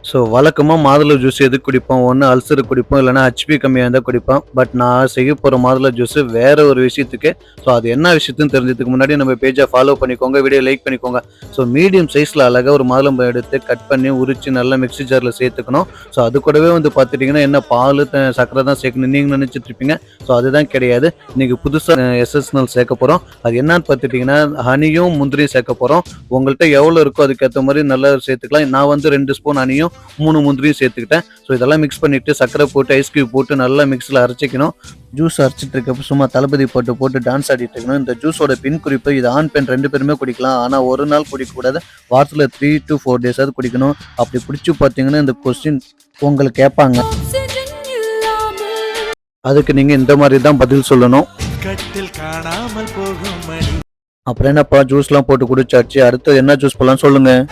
So வழக்கமாக மாதுளை juice எதுக்கு குடிப்போம்? ஒன்று அல்சருக்கு குடிப்போம், இல்லைனா ஹெச்பி கம்மியாக இருந்தால் குடிப்போம். பட் நான் செய்ய போகிற மாதுளை ஜூஸு வேறு ஒரு விஷயத்துக்கு. ஸோ அது என்ன விஷயத்துன்னு தெரிஞ்சதுக்கு முன்னாடி நம்ம பேஜை ஃபாலோ பண்ணிக்கோங்க, வீடியோ லைக் பண்ணிக்கோங்க. ஸோ மீடியம் சைஸில் அழகாக ஒரு மாதுளம்பழம் எடுத்து கட் பண்ணி உரித்து நல்லா மிக்ஸி ஜாரில் சேர்த்துக்கணும். ஸோ அது கூடவே வந்து பார்த்துட்டிங்கன்னா என்ன பால் சர்க்கரை தான் சேர்க்கணும் நீங்கள் நினச்சிட்டு இருப்பீங்க. ஸோ அதுதான் கிடையாது. இன்றைக்கி புதுசாக எஸ்எஸ்எல் சேர்க்க போகிறோம். அது என்னன்னு பார்த்துட்டிங்கன்னா ஹனியும் முந்திரியும் சேர்க்க போகிறோம். உங்கள்கிட்ட எவ்வளோ இருக்கோ அதுக்கேற்ற மாதிரி நல்லா சேர்த்துக்கலாம். நான் வந்து 2 ஸ்பூன் ஹனியும் 3 முந்திரியும் சேர்த்துக்கிட்டேன். ஸோ இதெல்லாம் மிக்ஸ் பண்ணிவிட்டு சர்க்கரை போட்டு ஐஸ் கியூப் போட்டு நல்லா மிக்ஸில் அரைச்சிக்கணும். ஜூஸ் அரைச்சிட்டு இருக்கப்போ சும்மா தளபதி போட்டு டான்ஸ் ஆடிட்டு இருக்கணும். இந்த ஜூஸோட பின் குறிப்பு இது ஆண் பெண் 2 பேருமே குடிக்கலாம். ஆனால் ஒரு நாள் குடிக்கக்கூடாது, வாரத்தில் 3 to 4 டேஸாவது குடிக்கணும். அப்படி குடிச்சு பார்த்தீங்கன்னா இந்த கொஸ்டின் உங்களுக்கு கேட்பாங்க. அதுக்கு நீங்கள் இந்த மாதிரி தான் பதில் சொல்லணும். அப்புறம் என்னப்பா ஜூஸ்லாம் போட்டு குடிச்சாச்சு, அடுத்து என்ன ஜூஸ் போடலாம் சொல்லுங்கள்.